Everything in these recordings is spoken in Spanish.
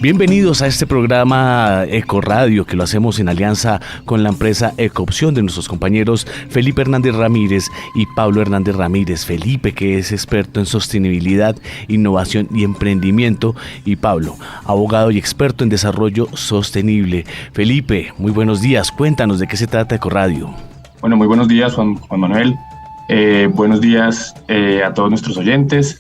Bienvenidos a este programa Ecoradio que lo hacemos en alianza con la empresa Ecoopción de nuestros compañeros Felipe Hernández Ramírez y Pablo Hernández Ramírez. Felipe, que es experto en sostenibilidad, innovación y emprendimiento, y Pablo, abogado y experto en desarrollo sostenible. Felipe, muy buenos días. Cuéntanos de qué se trata Ecoradio. Bueno, muy buenos días, Juan Manuel. Buenos días a todos nuestros oyentes.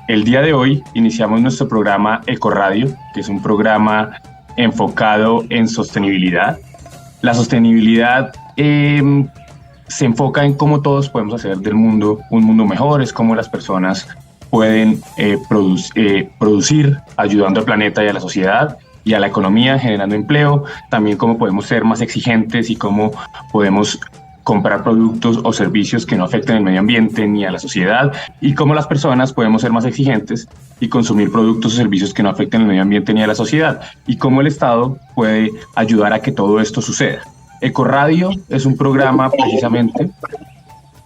El día de hoy iniciamos nuestro programa Ecoradio, que es un programa enfocado en sostenibilidad. La sostenibilidad se enfoca en cómo todos podemos hacer del mundo un mundo mejor, es cómo las personas pueden producir ayudando al planeta y a la sociedad y a la economía, generando empleo, también cómo podemos ser más exigentes y cómo podemos comprar productos o servicios que no afecten el medio ambiente ni a la sociedad, y cómo las personas podemos ser más exigentes y consumir productos o servicios que no afecten el medio ambiente ni a la sociedad, y cómo el Estado puede ayudar a que todo esto suceda. Ecoradio es un programa precisamente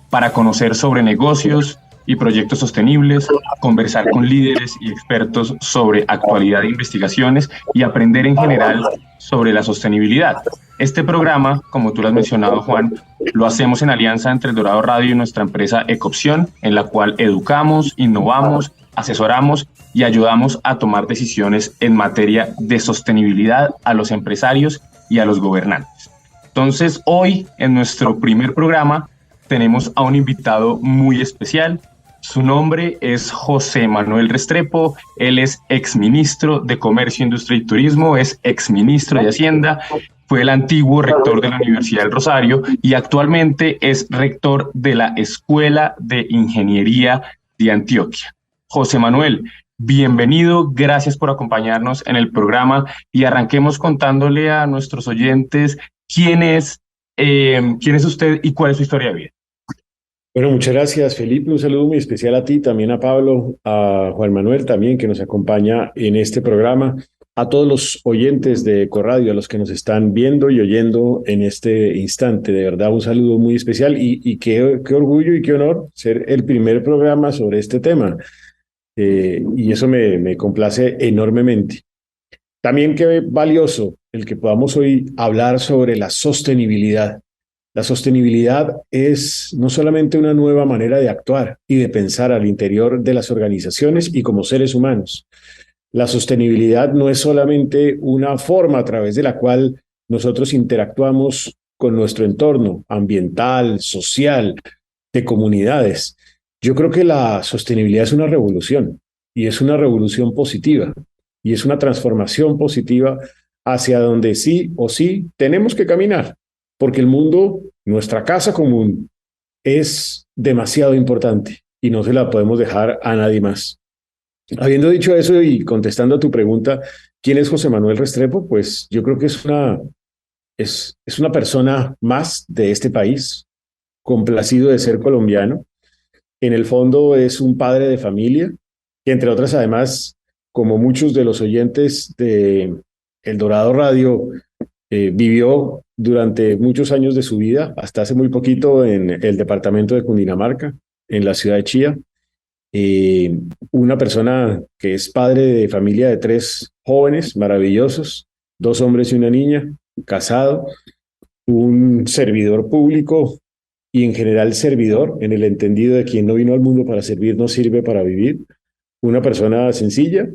para conocer sobre negocios y proyectos sostenibles, conversar con líderes y expertos sobre actualidad e investigaciones y aprender en general sobre la sostenibilidad. Este programa, como tú lo has mencionado, Juan, lo hacemos en alianza entre El Dorado Radio y nuestra empresa Ecoopción, en la cual educamos, innovamos, asesoramos y ayudamos a tomar decisiones en materia de sostenibilidad a los empresarios y a los gobernantes. Entonces, hoy, en nuestro primer programa, tenemos a un invitado muy especial. Su nombre es José Manuel Restrepo. Él es exministro de Comercio, Industria y Turismo, es exministro de Hacienda, fue el antiguo rector de la Universidad del Rosario y actualmente es rector de la Escuela de Ingeniería de Antioquia. José Manuel, bienvenido, gracias por acompañarnos en el programa y arranquemos contándole a nuestros oyentes quién es usted y cuál es su historia de vida. Bueno, muchas gracias, Felipe. Un saludo muy especial a ti, también a Pablo, a Juan Manuel también, que nos acompaña en este programa, a todos los oyentes de Ecoradio, a los que nos están viendo y oyendo en este instante. De verdad, un saludo muy especial y qué orgullo y qué honor ser el primer programa sobre este tema. Y eso me complace enormemente. También qué valioso el que podamos hoy hablar sobre la sostenibilidad. La sostenibilidad es no solamente una nueva manera de actuar y de pensar al interior de las organizaciones y como seres humanos. La sostenibilidad no es solamente una forma a través de la cual nosotros interactuamos con nuestro entorno ambiental, social, de comunidades. Yo creo que la sostenibilidad es una revolución y es una revolución positiva y es una transformación positiva hacia donde sí o sí tenemos que caminar. Porque el mundo, nuestra casa común, es demasiado importante y no se la podemos dejar a nadie más. Habiendo dicho eso y contestando a tu pregunta, ¿quién es José Manuel Restrepo? Pues yo creo que es una persona más de este país, complacido de ser colombiano. En el fondo es un padre de familia, que entre otras además, como muchos de los oyentes de El Dorado Radio, vivió durante muchos años de su vida, hasta hace muy poquito, en el departamento de Cundinamarca, en la ciudad de Chía. Una persona que es padre de familia de 3 jóvenes maravillosos, 2 hombres y una niña, casado, un servidor público y en general servidor, en el entendido de quien no vino al mundo para servir, no sirve para vivir. Una persona sencilla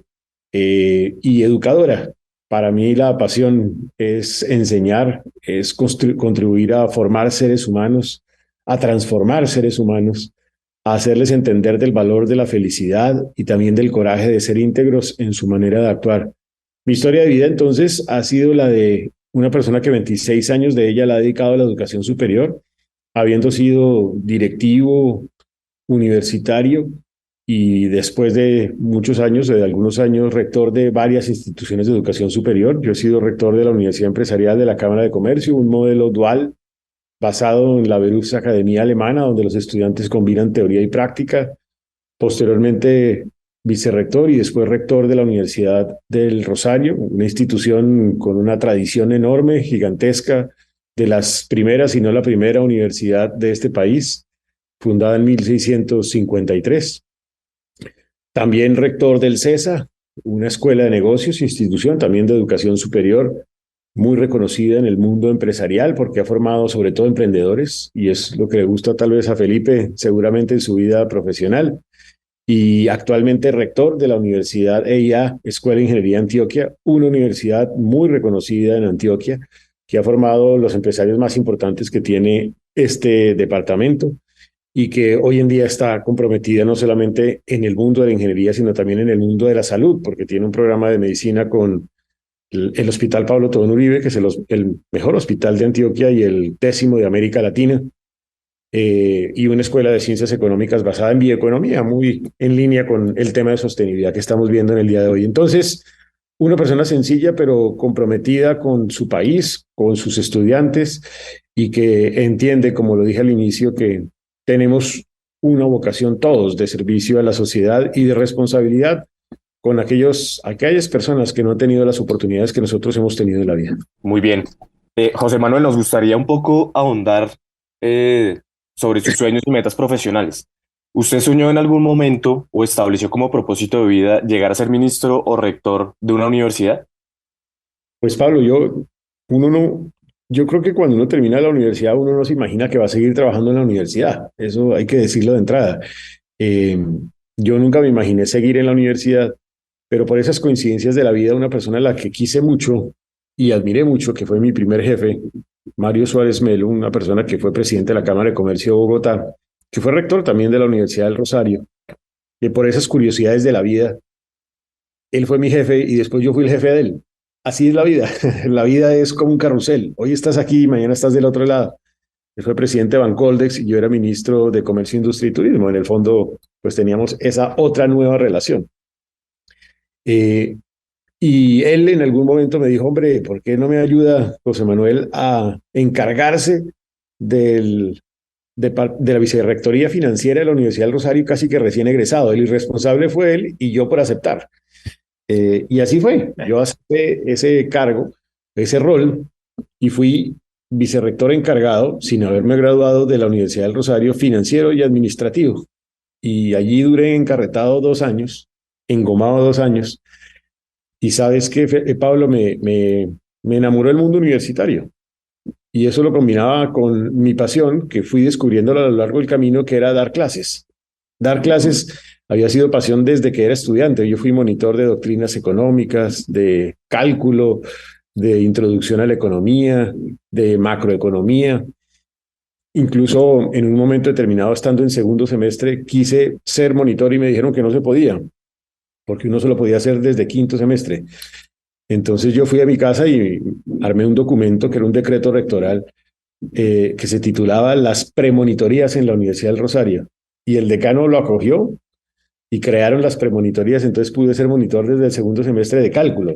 y educadora. Para mí la pasión es enseñar, es contribuir a formar seres humanos, a transformar seres humanos, a hacerles entender del valor de la felicidad y también del coraje de ser íntegros en su manera de actuar. Mi historia de vida entonces ha sido la de una persona que 26 años de ella la ha dedicado a la educación superior, habiendo sido directivo universitario y después de muchos años, de algunos años, rector de varias instituciones de educación superior. Yo he sido rector de la Universidad Empresarial de la Cámara de Comercio, un modelo dual basado en la Berufsakademie alemana, donde los estudiantes combinan teoría y práctica. Posteriormente, vicerrector y después rector de la Universidad del Rosario, una institución con una tradición enorme, gigantesca, de las primeras, si no la primera universidad de este país, fundada en 1653. También rector del CESA, una escuela de negocios, institución también de educación superior, muy reconocida en el mundo empresarial porque ha formado sobre todo emprendedores y es lo que le gusta tal vez a Felipe seguramente en su vida profesional. Y actualmente rector de la Universidad EIA, Escuela de Ingeniería Antioquia, una universidad muy reconocida en Antioquia, que ha formado los empresarios más importantes que tiene este departamento y que hoy en día está comprometida no solamente en el mundo de la ingeniería, sino también en el mundo de la salud, porque tiene un programa de medicina con el Hospital Pablo Tobón Uribe, que es el mejor hospital de Antioquia y el 10º de América Latina, y una escuela de ciencias económicas basada en bioeconomía, muy en línea con el tema de sostenibilidad que estamos viendo en el día de hoy. Entonces, una persona sencilla, pero comprometida con su país, con sus estudiantes, y que entiende, como lo dije al inicio, que tenemos una vocación todos de servicio a la sociedad y de responsabilidad con aquellas personas que no han tenido las oportunidades que nosotros hemos tenido en la vida. Muy bien. José Manuel, nos gustaría un poco ahondar eh, sobre sus sueños y metas profesionales. ¿Usted soñó en algún momento o estableció como propósito de vida llegar a ser ministro o rector de una universidad? Pues Pablo, uno no, yo creo que cuando uno termina la universidad, uno no se imagina que va a seguir trabajando en la universidad. Eso hay que decirlo de entrada. Eh, yo nunca me imaginé seguir en la universidad, pero por esas coincidencias de la vida, una persona a la que quise mucho y admiré mucho, que fue mi primer jefe, Mario Suárez Melo, una persona que fue presidente de la Cámara de Comercio de Bogotá, que fue rector también de la Universidad del Rosario, que por esas curiosidades de la vida, él fue mi jefe y después yo fui el jefe de él. Así es la vida. La vida es como un carrusel. Hoy estás aquí y mañana estás del otro lado. Él fue presidente de Bancoldex y yo era ministro de Comercio, Industria y Turismo. En el fondo, pues teníamos esa otra nueva relación. Eh, y él en algún momento me dijo, hombre, ¿por qué no me ayuda José Manuel a encargarse del, de la vicerrectoría financiera de la Universidad del Rosario casi que recién egresado? El irresponsable fue él y yo por aceptar. Y así fue. Yo acepté ese cargo, ese rol, y fui vicerrector encargado, sin haberme graduado, de la Universidad del Rosario, financiero y administrativo. Y allí duré encarretado 2 años, engomado 2 años. Y sabes que, Pablo, me enamoró el mundo universitario. Y eso lo combinaba con mi pasión, que fui descubriendo a lo largo del camino, que era dar clases. Dar clases había sido pasión desde que era estudiante. Yo fui monitor de doctrinas económicas, de cálculo, de introducción a la economía, de macroeconomía. Incluso en un momento determinado, estando en segundo semestre, quise ser monitor y me dijeron que no se podía, porque uno solo podía hacer desde quinto semestre. Entonces yo fui a mi casa y armé un documento que era un decreto rectoral que se titulaba Las premonitorías en la Universidad del Rosario. Y el decano lo acogió y crearon las premonitorías, entonces pude ser monitor desde el segundo semestre de cálculo.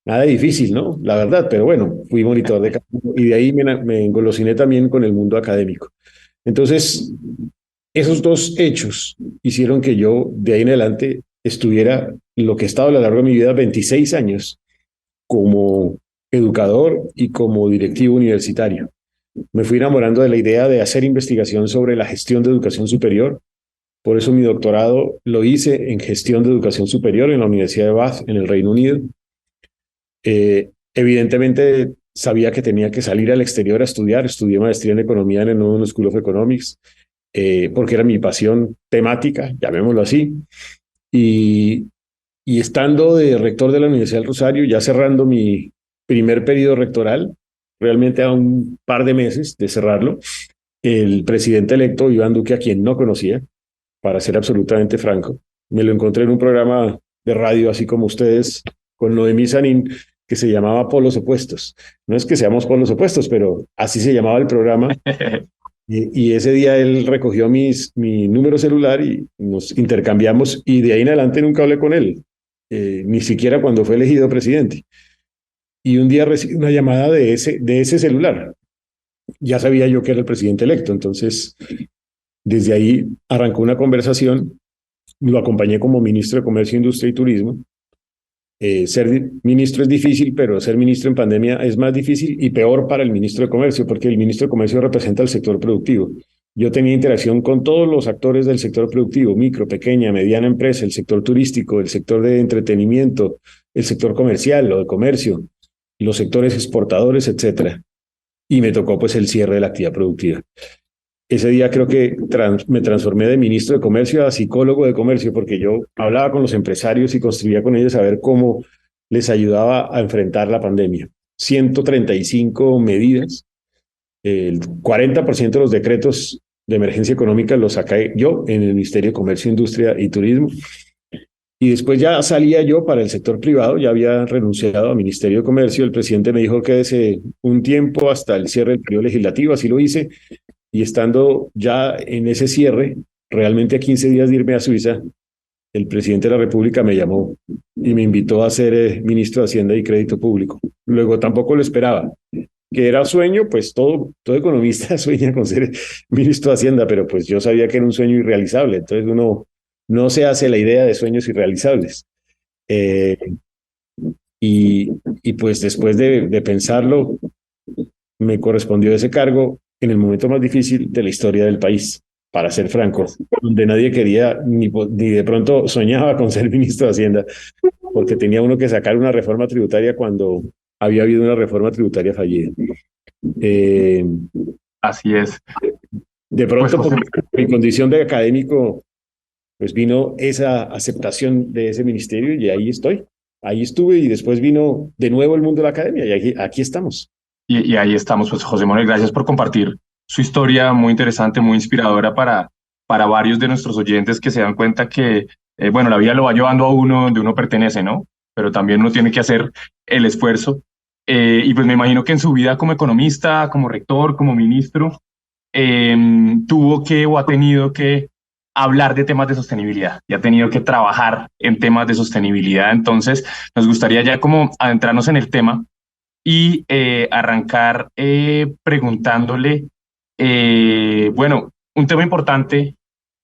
Nada difícil, ¿no? La verdad, pero bueno, fui monitor de cálculo y de ahí me engolosiné también con el mundo académico. Entonces, esos dos hechos hicieron que yo de ahí en adelante estuviera lo que he estado a lo largo de mi vida, 26 años, como educador y como directivo universitario. Me fui enamorando de la idea de hacer investigación sobre la gestión de educación superior. Por eso mi doctorado lo hice en gestión de educación superior en la Universidad de Bath, en el Reino Unido. Evidentemente sabía que tenía que salir al exterior a estudiar. Estudié maestría en economía en el London School of Economics, porque era mi pasión temática, llamémoslo así. Y, y estando de rector de la Universidad del Rosario, ya cerrando mi primer periodo rectoral, realmente a un par de meses de cerrarlo, el presidente electo, Iván Duque, a quien no conocía, para ser absolutamente franco, me lo encontré en un programa de radio, así como ustedes, con Noemí Sanín, que se llamaba Polos Opuestos. No es que seamos polos opuestos, pero así se llamaba el programa. Y ese día él recogió mi número celular y nos intercambiamos y de ahí en adelante nunca hablé con él, ni siquiera cuando fue elegido presidente. Y un día recibí una llamada de ese celular. Ya sabía yo que era el presidente electo, entonces desde ahí arrancó una conversación, lo acompañé como ministro de Comercio, Industria y Turismo. Ser ministro es difícil, pero ser ministro en pandemia es más difícil y peor para el ministro de Comercio, porque el ministro de Comercio representa el sector productivo. Yo tenía interacción con todos los actores del sector productivo, micro, pequeña, mediana empresa, el sector turístico, el sector de entretenimiento, el sector comercial o de comercio, los sectores exportadores, etcétera. Y me tocó pues el cierre de la actividad productiva. Ese día creo que me transformé de ministro de comercio a psicólogo de comercio, porque yo hablaba con los empresarios y construía con ellos a ver cómo les ayudaba a enfrentar la pandemia. 135 medidas, el 40% de los decretos de emergencia económica los saqué yo en el Ministerio de Comercio, Industria y Turismo. Y después ya salía yo para el sector privado, ya había renunciado al Ministerio de Comercio. El presidente me dijo quédese un tiempo hasta el cierre del periodo legislativo, así lo hice. Y estando ya en ese cierre, realmente a 15 días de irme a Suiza, el presidente de la República me llamó y me invitó a ser ministro de Hacienda y Crédito Público. Luego tampoco lo esperaba. Que era sueño, pues todo economista sueña con ser ministro de Hacienda, pero pues yo sabía que era un sueño irrealizable. Entonces uno no se hace la idea de sueños irrealizables. Eh, y pues después de pensarlo, me correspondió ese cargo en el momento más difícil de la historia del país, para ser franco, donde nadie quería ni de pronto soñaba con ser ministro de Hacienda, porque tenía uno que sacar una reforma tributaria cuando había habido una reforma tributaria fallida. Eh, Así es. de Pues pronto, José, por mi condición de académico, pues vino esa aceptación de ese ministerio y ahí estoy. Ahí estuve y después vino de nuevo el mundo de la academia y aquí estamos. y ahí estamos, pues José Manuel, gracias por compartir su historia muy interesante, muy inspiradora para varios de nuestros oyentes que se dan cuenta que, bueno, la vida lo va llevando a uno donde uno pertenece, ¿no? Pero también uno tiene que hacer el esfuerzo. Y pues me imagino que en su vida como economista, como rector, como ministro, tuvo que o ha tenido que hablar de temas de sostenibilidad y ha tenido que trabajar en temas de sostenibilidad. Entonces, nos gustaría ya como adentrarnos en el tema y arrancar preguntándole, bueno, un tema importante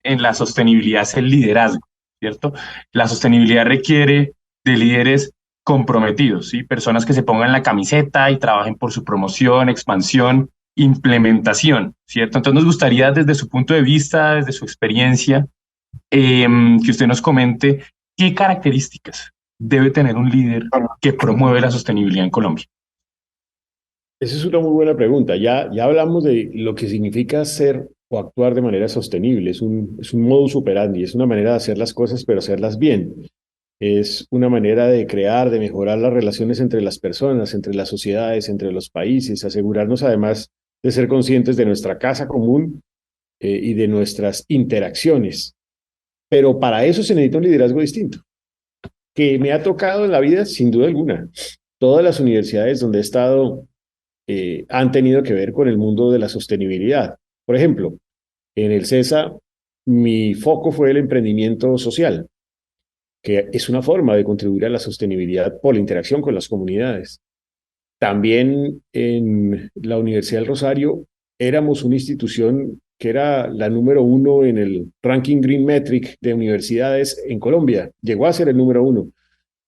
en la sostenibilidad es el liderazgo, ¿cierto? La sostenibilidad requiere de líderes comprometidos, ¿sí? Personas que se pongan la camiseta y trabajen por su promoción, expansión, implementación, ¿cierto? Entonces nos gustaría desde su punto de vista, desde su experiencia, que usted nos comente qué características debe tener un líder que promueve la sostenibilidad en Colombia. Esa es una muy buena pregunta. Ya hablamos de lo que significa ser o actuar de manera sostenible. Es un modus operandi, es una manera de hacer las cosas, pero hacerlas bien. Es una manera de crear, de mejorar las relaciones entre las personas, entre las sociedades, entre los países, asegurarnos además de ser conscientes de nuestra casa común y de nuestras interacciones. Pero para eso se necesita un liderazgo distinto, que me ha tocado en la vida sin duda alguna. Todas las universidades donde he estado han tenido que ver con el mundo de la sostenibilidad. Por ejemplo, en el CESA, mi foco fue el emprendimiento social, que es una forma de contribuir a la sostenibilidad por la interacción con las comunidades. También en la Universidad del Rosario éramos una institución que era la número uno en el ranking Green Metric de universidades en Colombia. Llegó a ser el número uno.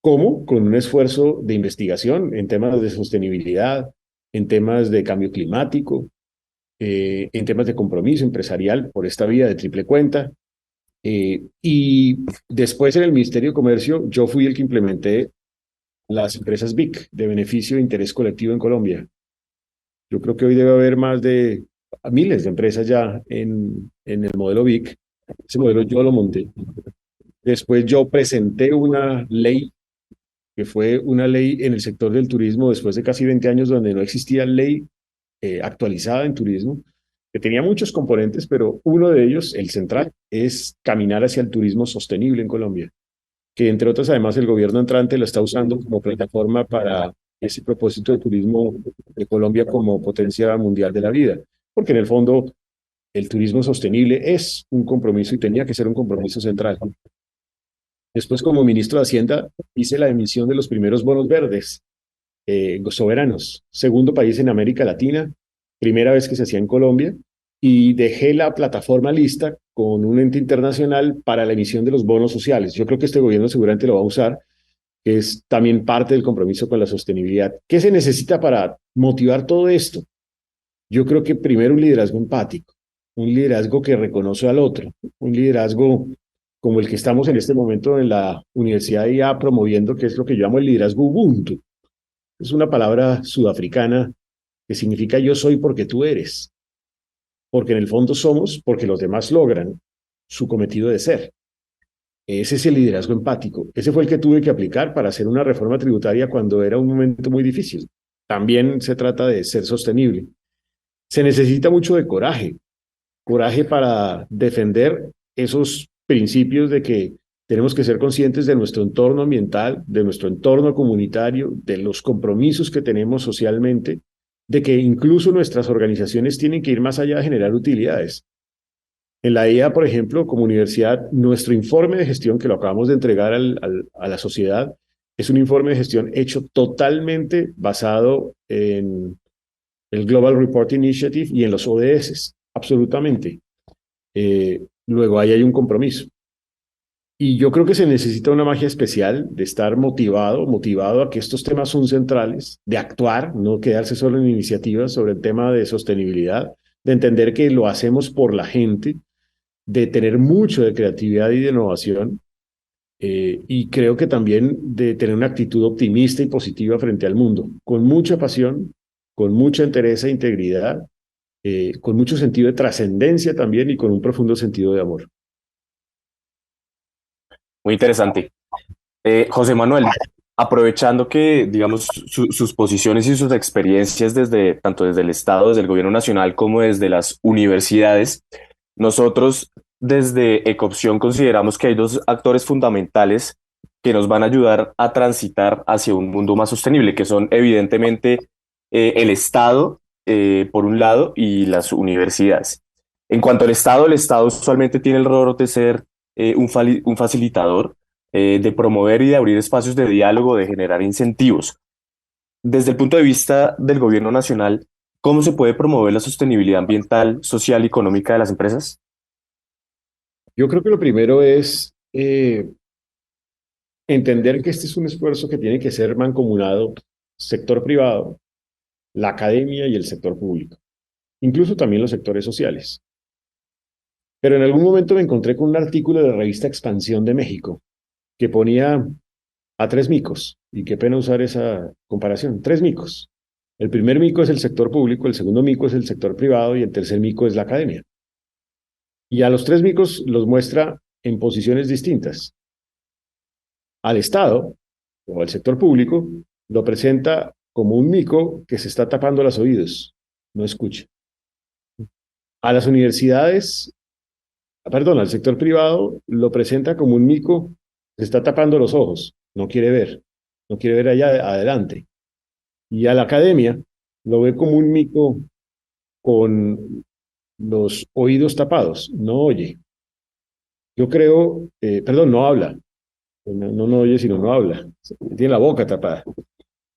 ¿Cómo? Con un esfuerzo de investigación en temas de sostenibilidad, en temas de cambio climático, en temas de compromiso empresarial por esta vía de triple cuenta. Y después en el Ministerio de Comercio yo fui el que implementé las empresas BIC de beneficio e interés colectivo en Colombia. Yo creo que hoy debe haber más de miles de empresas ya en el modelo BIC. Ese modelo yo lo monté. Después yo presenté una ley que fue una ley en el sector del turismo después de casi 20 años donde no existía ley actualizada en turismo, que tenía muchos componentes, pero uno de ellos, el central, es caminar hacia el turismo sostenible en Colombia, que entre otras además el gobierno entrante lo está usando como plataforma para ese propósito de turismo de Colombia como potencia mundial de la vida, porque en el fondo el turismo sostenible es un compromiso y tenía que ser un compromiso central. Después, como ministro de Hacienda, hice la emisión de los primeros bonos verdes soberanos, segundo país en América Latina, primera vez que se hacía en Colombia, y dejé la plataforma lista con un ente internacional para la emisión de los bonos sociales. Yo creo que este gobierno seguramente lo va a usar, que es también parte del compromiso con la sostenibilidad. ¿Qué se necesita para motivar todo esto? Yo creo que primero un liderazgo empático, un liderazgo que reconoce al otro, un liderazgo como el que estamos en este momento en la Universidad de IA promoviendo, que es lo que yo llamo el liderazgo Ubuntu. Es una palabra sudafricana que significa yo soy porque tú eres, porque en el fondo somos porque los demás logran su cometido de ser. Ese es el liderazgo empático. Ese fue el que tuve que aplicar para hacer una reforma tributaria cuando era un momento muy difícil. También se trata de ser sostenible. Se necesita mucho de coraje, coraje para defender esos principios de que tenemos que ser conscientes de nuestro entorno ambiental, de nuestro entorno comunitario, de los compromisos que tenemos socialmente, de que incluso nuestras organizaciones tienen que ir más allá de generar utilidades. En la IA, por ejemplo, como universidad, nuestro informe de gestión que lo acabamos de entregar a la sociedad es un informe de gestión hecho totalmente basado en el Global Report Initiative y en los ODS, absolutamente. Luego ahí hay un compromiso. Y yo creo que se necesita una magia especial de estar motivado a que estos temas son centrales, de actuar, no quedarse solo en iniciativas sobre el tema de sostenibilidad, de entender que lo hacemos por la gente, de tener mucho de creatividad y de innovación, y creo que también de tener una actitud optimista y positiva frente al mundo, con mucha pasión, con mucha entereza e integridad, con mucho sentido de trascendencia también y con un profundo sentido de amor. Muy interesante. José Manuel, aprovechando que, digamos, sus posiciones y sus experiencias tanto desde el Estado, desde el gobierno nacional, como desde las universidades, nosotros desde Ecopción consideramos que hay dos actores fundamentales que nos van a ayudar a transitar hacia un mundo más sostenible, que son evidentemente el Estado, por un lado, y las universidades. En cuanto al Estado, el Estado usualmente tiene el rol de ser un facilitador, de promover y de abrir espacios de diálogo, de generar incentivos. Desde el punto de vista del gobierno nacional, ¿cómo se puede promover la sostenibilidad ambiental, social y económica de las empresas? Yo creo que lo primero es entender que este es un esfuerzo que tiene que ser mancomunado, sector privado, la academia y el sector público, incluso también los sectores sociales. Pero en algún momento me encontré con un artículo de la revista Expansión de México que ponía a tres micos, y qué pena usar esa comparación, tres micos. El primer mico es el sector público, el segundo mico es el sector privado y el tercer mico es la academia. Y a los tres micos los muestra en posiciones distintas. Al Estado o al sector público lo presenta como un mico que se está tapando los oídos, no escucha. A las universidades, perdón, al sector privado lo presenta como un mico que se está tapando los ojos, no quiere ver, no quiere ver allá adelante. Y a la academia lo ve como un mico con los oídos tapados, no oye. Yo creo, perdón, no habla, no oye, sino no habla, tiene la boca tapada.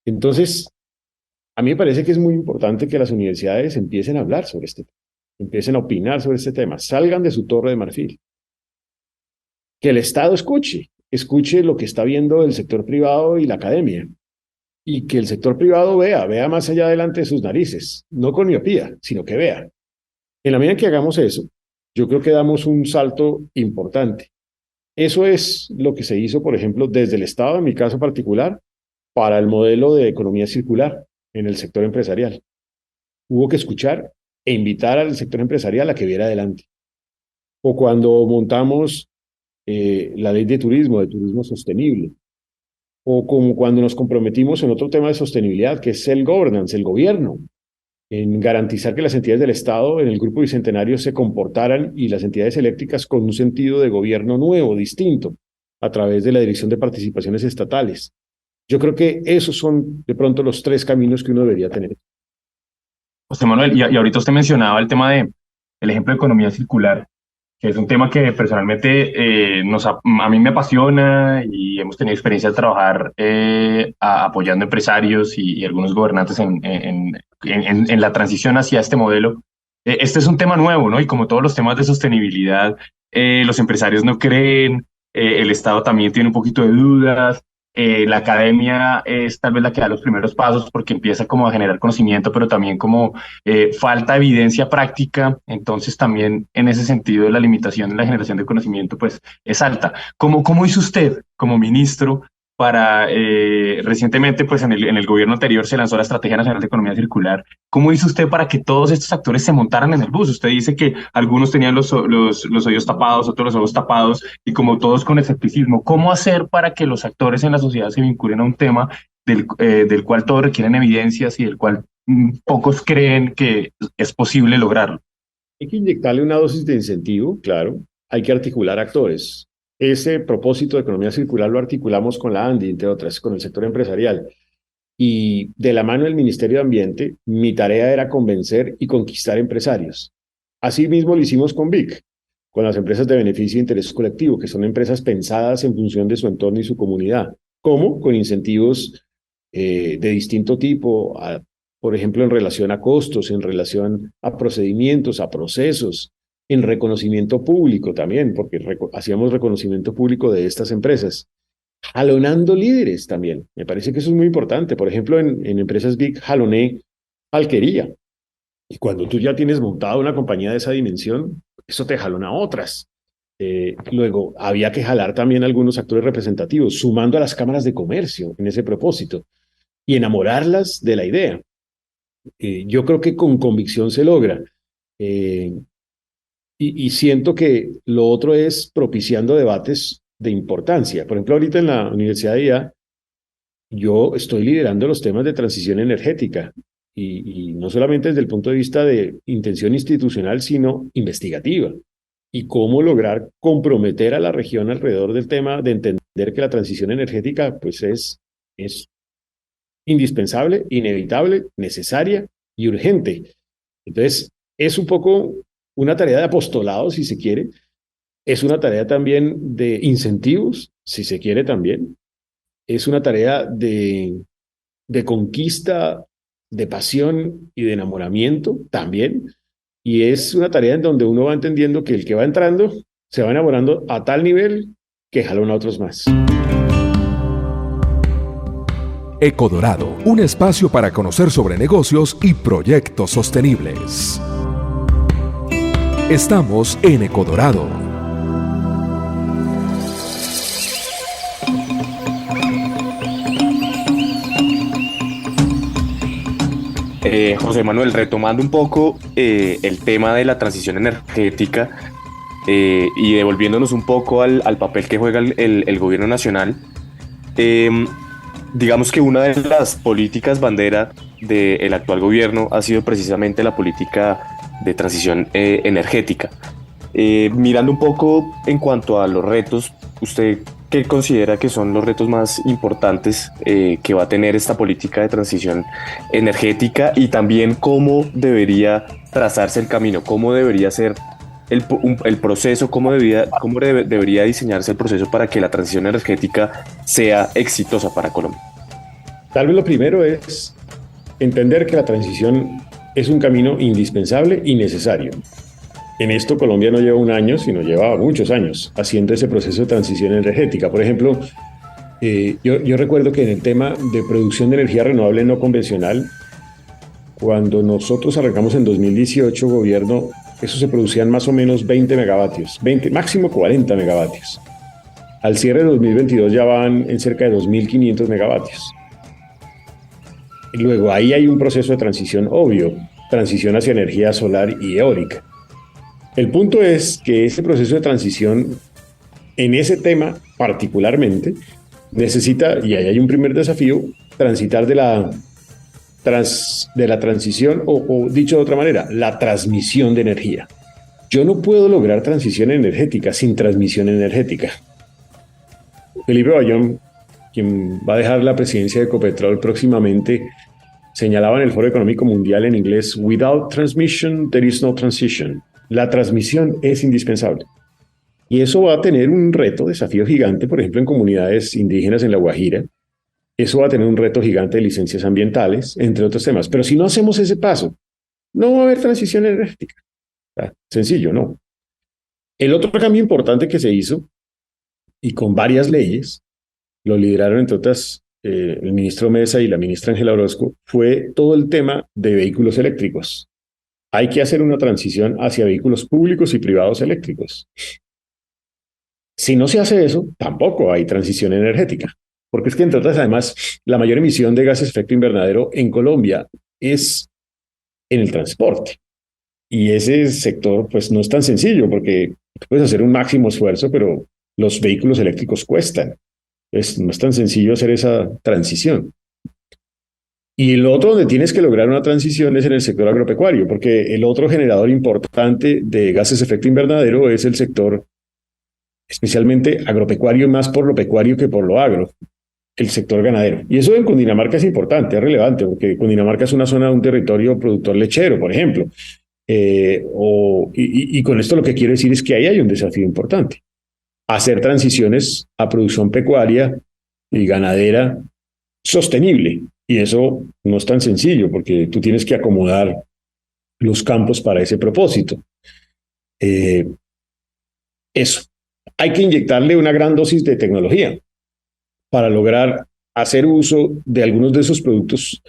Entonces, a mí me parece que es muy importante que las universidades empiecen a hablar sobre este tema, empiecen a opinar sobre este tema, salgan de su torre de marfil. Que el Estado escuche lo que está viendo el sector privado y la academia, y que el sector privado vea más allá adelante de sus narices, no con miopía, sino que vea. En la medida en que hagamos eso, yo creo que damos un salto importante. Eso es lo que se hizo, por ejemplo, desde el Estado, en mi caso particular, para el modelo de economía circular en el sector empresarial. Hubo que escuchar e invitar al sector empresarial a que viera adelante. O cuando montamos la ley de turismo sostenible, o como cuando nos comprometimos en otro tema de sostenibilidad, que es el governance, el gobierno, en garantizar que las entidades del Estado en el Grupo Bicentenario se comportaran y las entidades eléctricas con un sentido de gobierno nuevo, distinto, a través de la Dirección de Participaciones Estatales. Yo creo que esos son de pronto los tres caminos que uno debería tener. José Manuel, y ahorita usted mencionaba el ejemplo de economía circular, que es un tema que personalmente a mí me apasiona y hemos tenido experiencia de trabajar apoyando empresarios y algunos gobernantes en la transición hacia este modelo. Este es un tema nuevo, ¿no? Y como todos los temas de sostenibilidad, los empresarios no creen, el Estado también tiene un poquito de dudas. La academia es tal vez la que da los primeros pasos porque empieza como a generar conocimiento, pero también como falta evidencia práctica. Entonces también en ese sentido la limitación en la generación de conocimiento pues es alta. ¿Cómo hizo usted como ministro para, recientemente pues en el gobierno anterior se lanzó la Estrategia Nacional de Economía Circular? ¿Cómo hizo usted para que todos estos actores se montaran en el bus? Usted dice que algunos tenían los oídos tapados, otros los ojos tapados, y como todos con escepticismo. ¿Cómo hacer para que los actores en la sociedad se vinculen a un tema del cual todos requieren evidencias y del cual pocos creen que es posible lograrlo? Hay que inyectarle una dosis de incentivo, claro. Hay que articular actores. Ese propósito de economía circular lo articulamos con la ANDI, entre otras, con el sector empresarial. Y de la mano del Ministerio de Ambiente, mi tarea era convencer y conquistar empresarios. Asimismo lo hicimos con BIC, con las empresas de beneficio e interés colectivo, que son empresas pensadas en función de su entorno y su comunidad. ¿Cómo? Con incentivos de distinto tipo, por ejemplo, en relación a costos, en relación a procedimientos, a procesos, en reconocimiento público también, porque hacíamos reconocimiento público de estas empresas. Jalonando líderes también. Me parece que eso es muy importante. Por ejemplo, en empresas Big, jaloné Alquería. Y cuando tú ya tienes montada una compañía de esa dimensión, eso te jalona a otras. Luego, había que jalar también algunos actores representativos, sumando a las cámaras de comercio en ese propósito y enamorarlas de la idea. Yo creo que con convicción se logra. Eh, y siento que lo otro es propiciando debates de importancia. Por ejemplo, ahorita en la Universidad de IA, yo estoy liderando los temas de transición energética y no solamente desde el punto de vista de intención institucional, sino investigativa. Y cómo lograr comprometer a la región alrededor del tema de entender que la transición energética pues es indispensable, inevitable, necesaria y urgente. Entonces, es un poco una tarea de apostolado, si se quiere, es una tarea también de incentivos, si se quiere también, es una tarea de conquista, de pasión y de enamoramiento también, y es una tarea en donde uno va entendiendo que el que va entrando se va enamorando a tal nivel que jalona a otros más. Ecodorado, un espacio para conocer sobre negocios y proyectos sostenibles. Estamos en Ecodorado. José Manuel, retomando un poco el tema de la transición energética y devolviéndonos un poco al papel que juega el gobierno nacional, digamos que una de las políticas bandera del actual gobierno ha sido precisamente la política de transición energética. Mirando un poco en cuanto a los retos, ¿usted qué considera que son los retos más importantes que va a tener esta política de transición energética y también cómo debería trazarse el camino, cómo debería ser el proceso, debería diseñarse el proceso para que la transición energética sea exitosa para Colombia? Tal vez lo primero es entender que la transición es un camino indispensable y necesario. En esto Colombia no lleva un año, sino lleva muchos años haciendo ese proceso de transición energética. Por ejemplo, yo recuerdo que en el tema de producción de energía renovable no convencional, cuando nosotros arrancamos en 2018, gobierno, eso se producían más o menos 20 megavatios, 20, máximo 40 megavatios. Al cierre de 2022 ya van en cerca de 2.500 megavatios. Y luego ahí hay un proceso de transición obvio, transición hacia energía solar y eólica. El punto es que ese proceso de transición, en ese tema particularmente, necesita, y ahí hay un primer desafío, transitar de la transición, o dicho de otra manera, la transmisión de energía. Yo no puedo lograr transición energética sin transmisión energética. Felipe Bayón, quien va a dejar la presidencia de Ecopetrol próximamente, señalaba en el Foro Económico Mundial en inglés: "Without transmission, there is no transition". La transmisión es indispensable. Y eso va a tener un reto, desafío gigante, por ejemplo, en comunidades indígenas en La Guajira. Eso va a tener un reto gigante de licencias ambientales, entre otros temas. Pero si no hacemos ese paso, no va a haber transición energética. Sencillo, ¿no? El otro cambio importante que se hizo, y con varias leyes, lo lideraron entre otras el ministro Mesa y la ministra Ángela Orozco, fue todo el tema de vehículos eléctricos. Hay que hacer una transición hacia vehículos públicos y privados eléctricos. Si no se hace eso, tampoco hay transición energética. Porque es que, entre otras, además, la mayor emisión de gases de efecto invernadero en Colombia es en el transporte. Y ese sector, pues, no es tan sencillo, porque puedes hacer un máximo esfuerzo, pero los vehículos eléctricos cuestan. No es tan sencillo hacer esa transición. Y el otro donde tienes que lograr una transición es en el sector agropecuario, porque el otro generador importante de gases de efecto invernadero es el sector, especialmente agropecuario, más por lo pecuario que por lo agro, el sector ganadero. Y eso en Cundinamarca es importante, es relevante, porque Cundinamarca es una zona, un territorio productor lechero, por ejemplo. Y con esto lo que quiero decir es que ahí hay un desafío importante. Hacer transiciones a producción pecuaria y ganadera sostenible. Y eso no es tan sencillo porque tú tienes que acomodar los campos para ese propósito. Eso. Hay que inyectarle una gran dosis de tecnología para lograr hacer uso de algunos de esos productos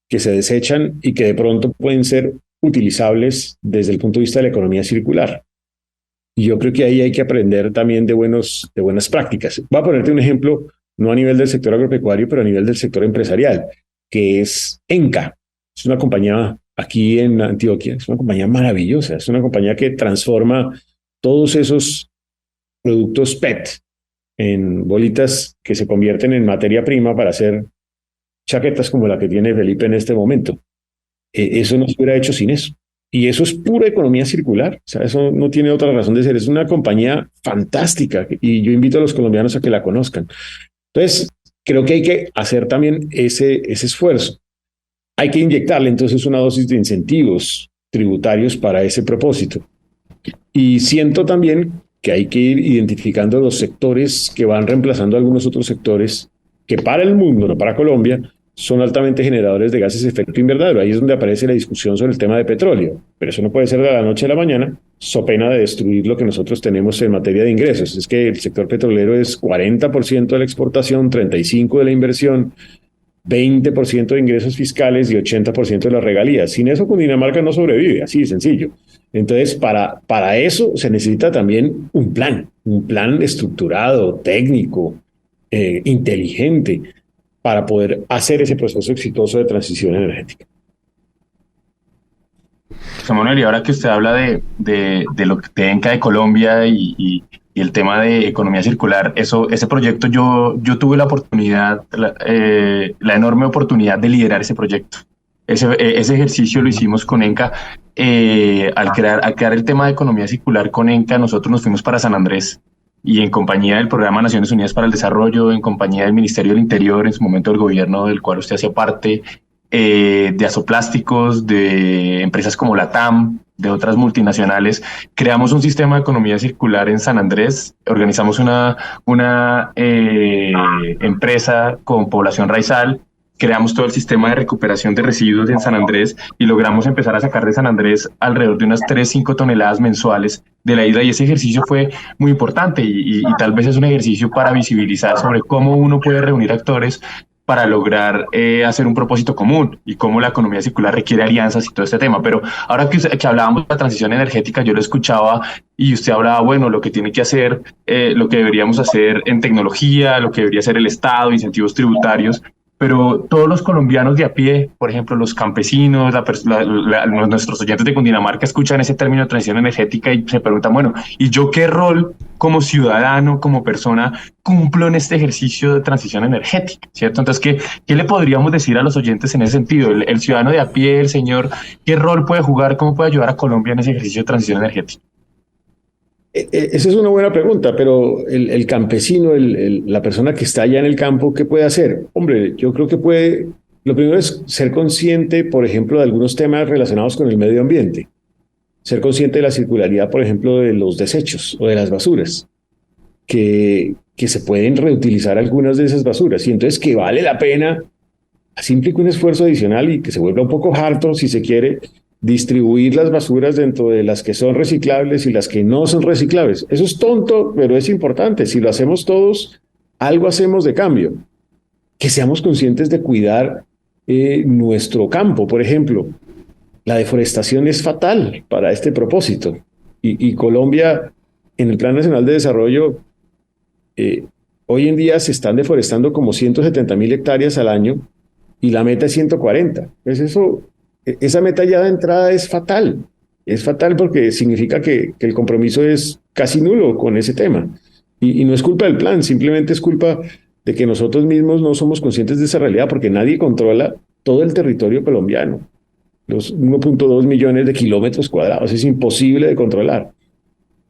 que se desechan y que de pronto pueden ser utilizables desde el punto de vista de la economía circular. Y yo creo que ahí hay que aprender también de buenas prácticas. Voy a ponerte un ejemplo, no a nivel del sector agropecuario, pero a nivel del sector empresarial, que es Enca. Es una compañía aquí en Antioquia, es una compañía maravillosa, es una compañía que transforma todos esos productos PET en bolitas que se convierten en materia prima para hacer chaquetas como la que tiene Felipe en este momento. Eso no se hubiera hecho sin eso. Y eso es pura economía circular. O sea, eso no tiene otra razón de ser. Es una compañía fantástica y yo invito a los colombianos a que la conozcan. Entonces, creo que hay que hacer también ese esfuerzo. Hay que inyectarle entonces una dosis de incentivos tributarios para ese propósito. Y siento también que hay que ir identificando los sectores que van reemplazando a algunos otros sectores que para el mundo, no para Colombia, son altamente generadores de gases de efecto invernadero. Ahí es donde aparece la discusión sobre el tema de petróleo. Pero eso no puede ser de la noche a la mañana, so pena de destruir lo que nosotros tenemos en materia de ingresos. Es que el sector petrolero es 40% de la exportación, 35% de la inversión, 20% de ingresos fiscales y 80% de las regalías. Sin eso, Cundinamarca no sobrevive, así de sencillo. Entonces, para eso se necesita también un plan estructurado, técnico, inteligente, para poder hacer ese proceso exitoso de transición energética. Samuel, y ahora que usted habla de lo que de ENCA de Colombia y el tema de economía circular, ese proyecto yo tuve la oportunidad, la enorme oportunidad de liderar ese proyecto. Ese ejercicio lo hicimos con ENCA. Al crear el tema de economía circular con ENCA, nosotros nos fuimos para San Andrés y en compañía del Programa Naciones Unidas para el Desarrollo, en compañía del Ministerio del Interior, en su momento del gobierno del cual usted hacía parte, de Azoplásticos, de empresas como la TAM, de otras multinacionales, creamos un sistema de economía circular en San Andrés, organizamos una empresa con población raizal, creamos todo el sistema de recuperación de residuos en San Andrés y logramos empezar a sacar de San Andrés alrededor de unas 3-5 toneladas mensuales de la isla, y ese ejercicio fue muy importante y tal vez es un ejercicio para visibilizar sobre cómo uno puede reunir actores para lograr hacer un propósito común y cómo la economía circular requiere alianzas y todo este tema. Pero ahora que hablábamos de la transición energética, yo lo escuchaba y usted hablaba, bueno, lo que tiene que hacer, lo que deberíamos hacer en tecnología, lo que debería hacer el Estado, incentivos tributarios, pero todos los colombianos de a pie, por ejemplo, los campesinos, nuestros oyentes de Cundinamarca escuchan ese término de transición energética y se preguntan, bueno, ¿y yo qué rol como ciudadano, como persona, cumplo en este ejercicio de transición energética? ¿Cierto? Entonces, ¿qué le podríamos decir a los oyentes en ese sentido? El ciudadano de a pie, el señor, ¿qué rol puede jugar? ¿Cómo puede ayudar a Colombia en ese ejercicio de transición energética? Esa es una buena pregunta, pero el campesino, la persona que está allá en el campo, ¿qué puede hacer? Hombre, yo creo que puede, lo primero es ser consciente, por ejemplo, de algunos temas relacionados con el medio ambiente. Ser consciente de la circularidad, por ejemplo, de los desechos o de las basuras, que se pueden reutilizar algunas de esas basuras, y entonces que vale la pena, así implica un esfuerzo adicional y que se vuelva un poco harto, si se quiere, distribuir las basuras dentro de las que son reciclables y las que no son reciclables. Eso es tonto, pero es importante. Si lo hacemos todos, algo hacemos de cambio, que seamos conscientes de cuidar nuestro campo, por ejemplo. La deforestación es fatal para este propósito. Y Colombia, en el Plan Nacional de Desarrollo, hoy en día se están deforestando como 170.000 hectáreas al año y la meta es 140. Pues esa meta ya de entrada es fatal. Es fatal porque significa que el compromiso es casi nulo con ese tema. Y no es culpa del plan, simplemente es culpa de que nosotros mismos no somos conscientes de esa realidad porque nadie controla todo el territorio colombiano. Los 1.2 millones de kilómetros cuadrados es imposible de controlar.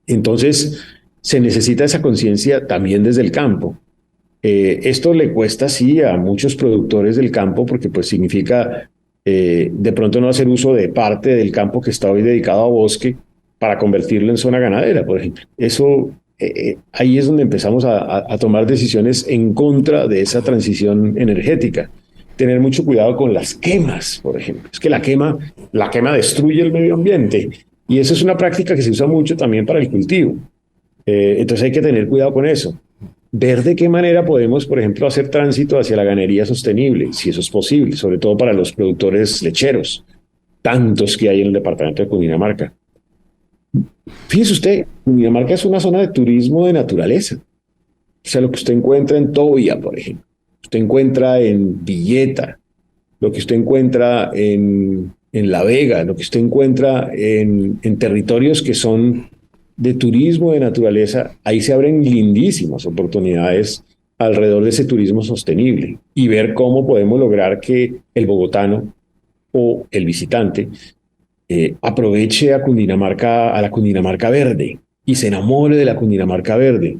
Entonces, se necesita esa conciencia también desde el campo. Esto le cuesta, sí, a muchos productores del campo porque pues significa de pronto no hacer uso de parte del campo que está hoy dedicado a bosque para convertirlo en zona ganadera, por ejemplo. Eso, ahí es donde empezamos a tomar decisiones en contra de esa transición energética. Tener mucho cuidado con las quemas, por ejemplo. Es que la quema destruye el medio ambiente y eso es una práctica que se usa mucho también para el cultivo. Entonces hay que tener cuidado con eso. Ver de qué manera podemos, por ejemplo, hacer tránsito hacia la ganadería sostenible, si eso es posible, sobre todo para los productores lecheros, tantos que hay en el departamento de Cundinamarca. Fíjese usted, Cundinamarca es una zona de turismo de naturaleza. O sea, lo que usted encuentra en Tobía, por ejemplo, usted encuentra en Villeta, lo que usted encuentra en La Vega, lo que usted encuentra en territorios que son de turismo de naturaleza, ahí se abren lindísimas oportunidades alrededor de ese turismo sostenible y ver cómo podemos lograr que el bogotano o el visitante aproveche a Cundinamarca, a la Cundinamarca verde y se enamore de la Cundinamarca verde.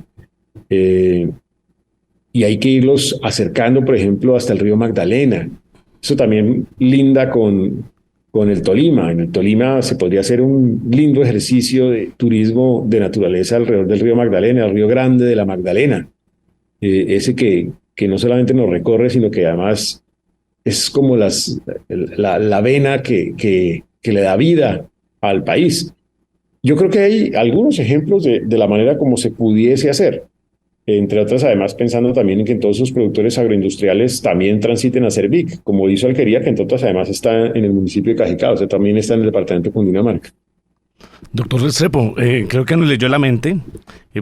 Y hay que irlos acercando, por ejemplo, hasta el río Magdalena. Eso también linda con el Tolima. En el Tolima se podría hacer un lindo ejercicio de turismo de naturaleza alrededor del río Magdalena, el río Grande de la Magdalena. Ese que no solamente nos recorre, sino que además es como la vena que le da vida al país. Yo creo que hay algunos ejemplos de la manera como se pudiese hacer. Entre otras, además, pensando también en que todos sus productores agroindustriales también transiten a Servic, como hizo Alquería, que entre otras, además, está en el municipio de Cajicá, o sea, también está en el departamento de Cundinamarca. Doctor Restrepo, creo que nos leyó la mente,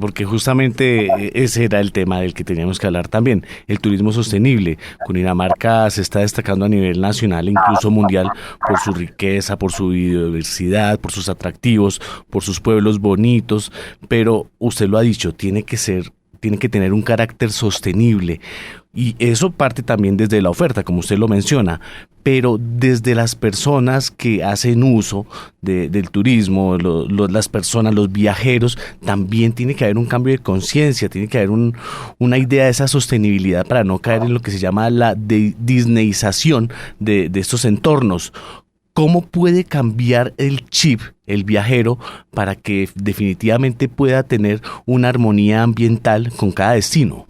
porque justamente ese era el tema del que teníamos que hablar también, el turismo sostenible. Cundinamarca se está destacando a nivel nacional e incluso mundial por su riqueza, por su biodiversidad, por sus atractivos, por sus pueblos bonitos, pero usted lo ha dicho, tiene que tener un carácter sostenible y eso parte también desde la oferta, como usted lo menciona, pero desde las personas que hacen uso del turismo, las personas, los viajeros, también tiene que haber un cambio de conciencia, tiene que haber una idea de esa sostenibilidad para no caer en lo que se llama la disneyización de estos entornos. ¿Cómo puede cambiar el chip, el viajero, para que definitivamente pueda tener una armonía ambiental con cada destino?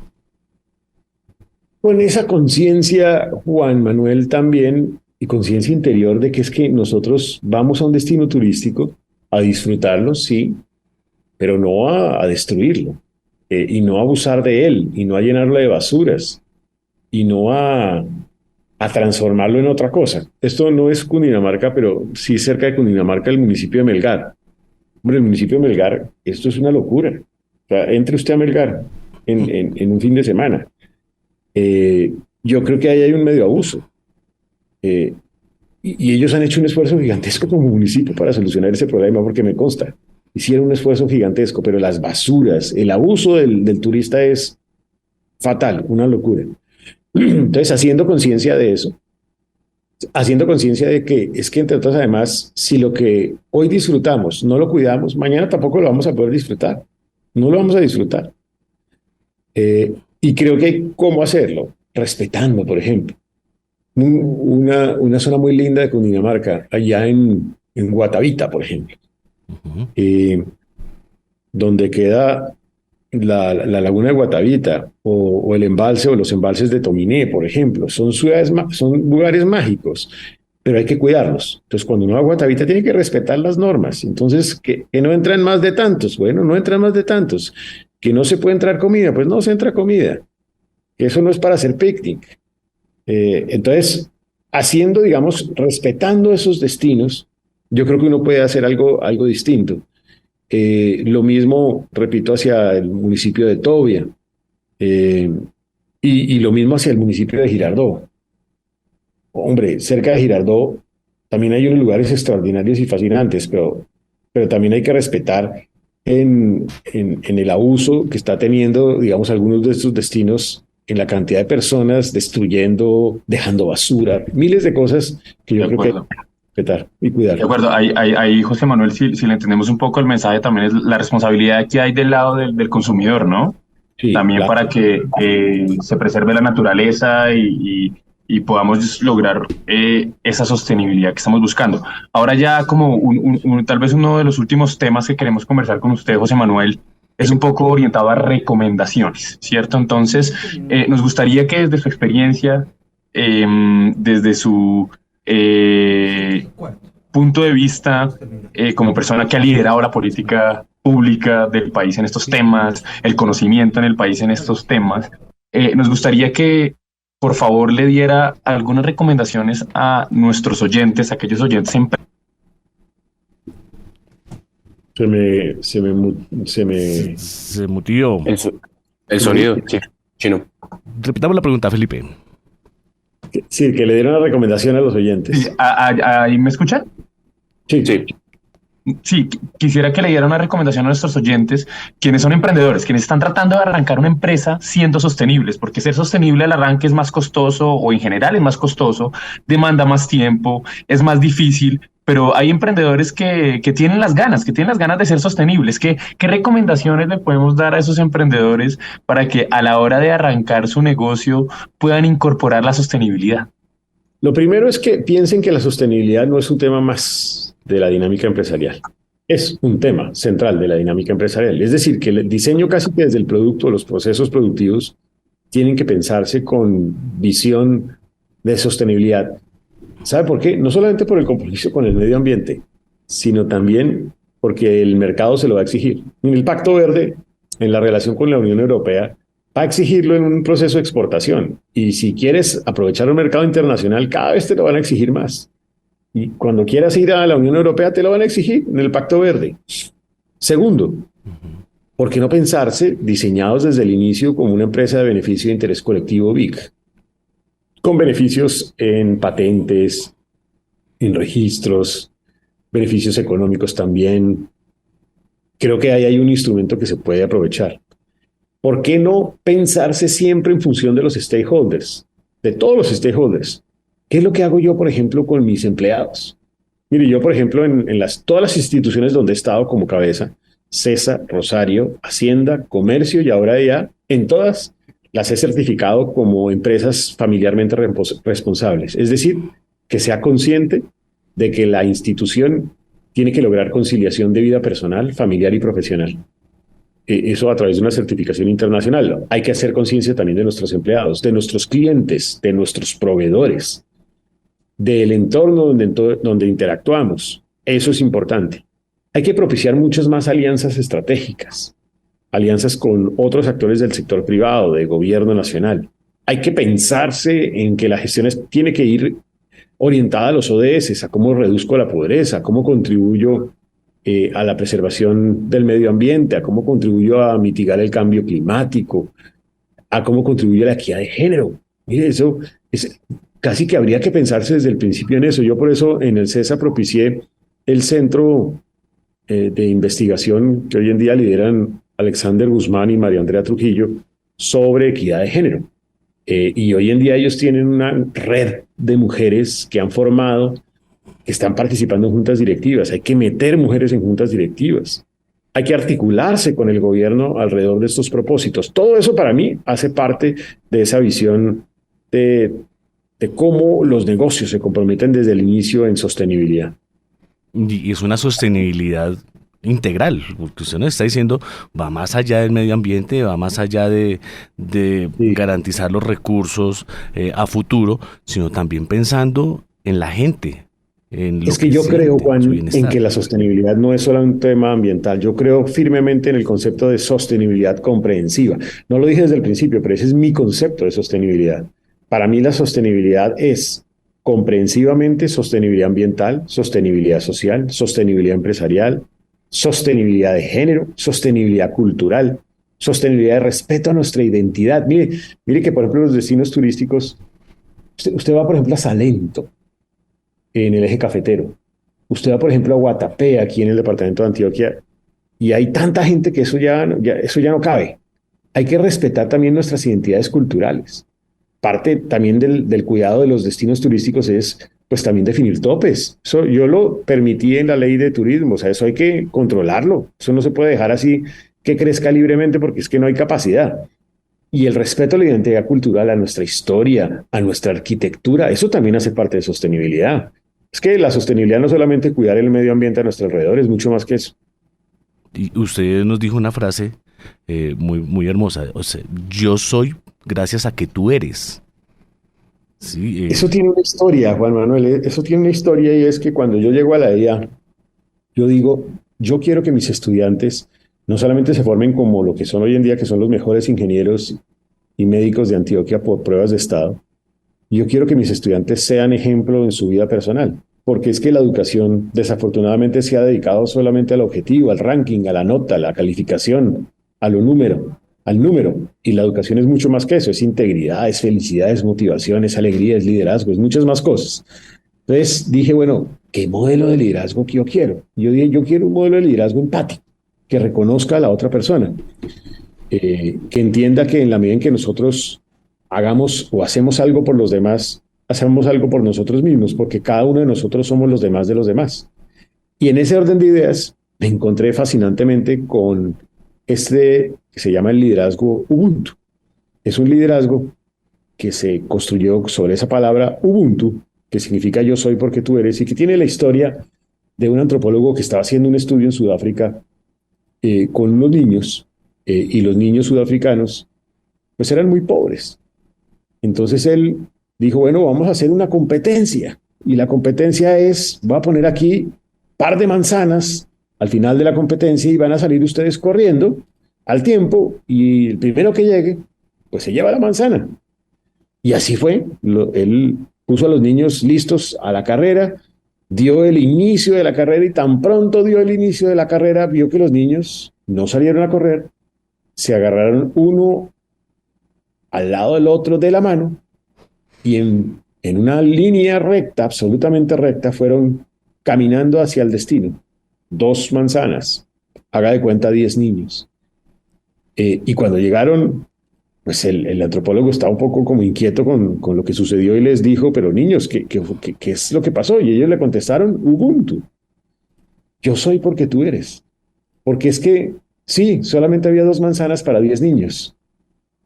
Con esa conciencia, Juan Manuel, también, y conciencia interior de que es que nosotros vamos a un destino turístico a disfrutarlo, sí, pero no a destruirlo, y no a abusar de él, y no a llenarlo de basuras, y no a transformarlo en otra cosa. Esto no es Cundinamarca, pero sí cerca de Cundinamarca, el municipio de Melgar. Hombre, el municipio de Melgar, esto es una locura. O sea, entre usted a Melgar en un fin de semana. Yo creo que ahí hay un medio abuso. Y ellos han hecho un esfuerzo gigantesco como municipio para solucionar ese problema, porque me consta. Hicieron un esfuerzo gigantesco, pero las basuras, el abuso del turista es fatal, una locura. Entonces, haciendo conciencia de eso, haciendo conciencia de que es que, entre otras, además, si lo que hoy disfrutamos no lo cuidamos, mañana tampoco lo vamos a poder disfrutar. No lo vamos a disfrutar. Y creo que hay cómo hacerlo, respetando, por ejemplo, una zona muy linda de Cundinamarca, allá en Guatavita, por ejemplo, donde queda la laguna de Guatavita o el embalse o los embalses de Tominé, por ejemplo. Son lugares mágicos, pero hay que cuidarlos. Entonces, cuando uno va a Guatavita tiene que respetar las normas. Entonces, que no entran más de tantos. Bueno, no entran más de tantos. Que no se puede entrar comida, pues no se entra comida. que eso no es para hacer picnic. Entonces, haciendo, digamos, respetando esos destinos, yo creo que uno puede hacer algo distinto. Lo mismo, repito, hacia el municipio de Tobia, eh, y lo mismo hacia el municipio de Girardot. Hombre, cerca de Girardot también hay unos lugares extraordinarios y fascinantes, pero también hay que respetar en el abuso que está teniendo, digamos, algunos de estos destinos en la cantidad de personas destruyendo, dejando basura, miles de cosas que yo creo que hay que respetar y cuidar. De acuerdo, ahí José Manuel, si le entendemos un poco el mensaje, también es la responsabilidad que hay del lado del consumidor, ¿no? Sí, También claro. para que se preserve la naturaleza y podamos lograr esa sostenibilidad que estamos buscando. Ahora ya como tal vez uno de los últimos temas que queremos conversar con usted, José Manuel, es un poco orientado a recomendaciones, ¿cierto? Entonces, nos gustaría que desde su experiencia, desde su punto de vista, como persona que ha liderado la política pública del país en estos temas, el conocimiento en el país en estos temas, nos gustaría que por favor le diera algunas recomendaciones a nuestros oyentes, a aquellos oyentes Se mutió. El sonido, sí, chino. Repitamos la pregunta, Felipe. Sí, que le dieron una recomendación a los oyentes. ¿Ahí me escuchan? Sí, Sí. Sí, quisiera que le diera una recomendación a nuestros oyentes, quienes son emprendedores, quienes están tratando de arrancar una empresa siendo sostenibles, porque ser sostenible al arranque es más costoso o en general es más costoso, demanda más tiempo, es más difícil, pero hay emprendedores que tienen las ganas, de ser sostenibles. ¿Qué recomendaciones le podemos dar a esos emprendedores para que a la hora de arrancar su negocio puedan incorporar la sostenibilidad? lo primero es que piensen que la sostenibilidad no es un tema más de la dinámica empresarial. Es un tema central de la dinámica empresarial. Es decir, que el diseño casi que desde el producto, los procesos productivos, tienen que pensarse con visión de sostenibilidad. ¿Sabe por qué? No solamente por el compromiso con el medio ambiente, sino también porque el mercado se lo va a exigir. En el Pacto Verde, en la relación con la Unión Europea, va a exigirlo en un proceso de exportación. Y si quieres aprovechar el mercado internacional, cada vez te lo van a exigir más. Y cuando quieras ir a la Unión Europea, te lo van a exigir en el Pacto Verde. Segundo, ¿por qué no pensarse diseñados desde el inicio como una empresa de beneficio de interés colectivo BIC? Con beneficios en patentes, en registros, beneficios económicos también. Creo que ahí hay un instrumento que se puede aprovechar. ¿Por qué no pensarse siempre en función de los stakeholders, de todos los stakeholders? ¿Qué es lo que hago yo, por ejemplo, con mis empleados? Mire, yo, por ejemplo, en todas las instituciones donde he estado como cabeza, CESA, Rosario, Hacienda, Comercio y ahora ya, en todas las he certificado como empresas familiarmente responsables. Es decir, que sea consciente de que la institución tiene que lograr conciliación de vida personal, familiar y profesional. Eso a través de una certificación internacional. Hay que hacer conciencia también de nuestros empleados, de nuestros clientes, de nuestros proveedores, del entorno donde interactuamos. Eso es importante. Hay que propiciar muchas más alianzas estratégicas, alianzas con otros actores del sector privado, de gobierno nacional. Hay que pensarse en que la gestión tiene que ir orientada a los ODS, a cómo reduzco la pobreza, a cómo contribuyo a la preservación del medio ambiente, a cómo contribuyo a mitigar el cambio climático, a cómo contribuyo a la equidad de género. Mire, eso es casi que habría que pensarse desde el principio en eso. Yo por eso en el CESA propicié el centro de investigación que hoy en día lideran Alexander Guzmán y María Andrea Trujillo sobre equidad de género. Y hoy en día ellos tienen una red de mujeres que han formado, que están participando en juntas directivas. Hay que meter mujeres en juntas directivas. Hay que articularse con el gobierno alrededor de estos propósitos. Todo eso para mí hace parte de esa visión de cómo los negocios se comprometen desde el inicio en sostenibilidad. Y es una sostenibilidad integral, porque usted nos está diciendo, va más allá del medio ambiente, va más allá de Sí. garantizar los recursos a futuro, sino también pensando en la gente, en lo Es que yo creo, sienten, su Juan, en bienestar. que la sostenibilidad no es solo un tema ambiental. Yo creo firmemente en el concepto de sostenibilidad comprensiva. No lo dije desde el principio, pero ese es mi concepto de sostenibilidad. Para mí la sostenibilidad es comprensivamente sostenibilidad ambiental, sostenibilidad social, sostenibilidad empresarial, sostenibilidad de género, sostenibilidad cultural, sostenibilidad de respeto a nuestra identidad. Mire que, por ejemplo, los destinos turísticos, usted va, por ejemplo, a Salento, en el eje cafetero. Usted va, por ejemplo, a Guatapé, aquí en el departamento de Antioquia, y hay tanta gente que eso ya no cabe. Hay que respetar también nuestras identidades culturales. Parte también del cuidado de los destinos turísticos es, pues, también definir topes. Eso yo lo permití en la ley de turismo, o sea, eso hay que controlarlo. Eso no se puede dejar así que crezca libremente porque es que no hay capacidad. Y el respeto a la identidad cultural, a nuestra historia, a nuestra arquitectura, eso también hace parte de sostenibilidad. Es que la sostenibilidad no es solamente cuidar el medio ambiente a nuestro alrededor, es mucho más que eso. Y usted nos dijo una frase muy, muy hermosa. O sea, yo soy gracias a que tú eres. Sí, Eso tiene una historia, Juan Manuel, eso tiene una historia y es que cuando yo llego a la IA, yo digo, yo quiero que mis estudiantes no solamente se formen como lo que son hoy en día, que son los mejores ingenieros y médicos de Antioquia por pruebas de estado, yo quiero que mis estudiantes sean ejemplo en su vida personal, porque es que la educación desafortunadamente se ha dedicado solamente al objetivo, al ranking, a la nota, a la calificación, a lo número, al número. Y la educación es mucho más que eso, es integridad, es felicidad, es motivación, es alegría, es liderazgo, es muchas más cosas. Entonces dije, bueno, ¿qué modelo de liderazgo que yo quiero? Yo dije, yo quiero un modelo de liderazgo empático, que reconozca a la otra persona, que entienda que en la medida en que nosotros hagamos o hacemos algo por los demás, hacemos algo por nosotros mismos, porque cada uno de nosotros somos los demás de los demás. Y en ese orden de ideas me encontré fascinantemente con este que se llama el liderazgo Ubuntu. Es un liderazgo que se construyó sobre esa palabra Ubuntu, que significa yo soy porque tú eres, y que tiene la historia de un antropólogo que estaba haciendo un estudio en Sudáfrica con unos niños, y los niños sudafricanos pues eran muy pobres. Entonces él dijo, bueno, vamos a hacer una competencia. Y la competencia es, voy a poner aquí par de manzanas al final de la competencia y van a salir ustedes corriendo al tiempo y el primero que llegue, pues se lleva la manzana. Y así fue. Él puso a los niños listos a la carrera, dio el inicio de la carrera y tan pronto dio el inicio de la carrera, vio que los niños no salieron a correr, se agarraron uno al lado del otro de la mano y en una línea recta, absolutamente recta, fueron caminando hacia el destino. 2 manzanas, haga de cuenta 10 niños. Y cuando llegaron, pues el antropólogo estaba un poco como inquieto con lo que sucedió y les dijo, pero niños, ¿qué es lo que pasó? Y ellos le contestaron, Ubuntu. Yo soy porque tú eres. Porque es que, sí, solamente había 2 manzanas para 10 niños.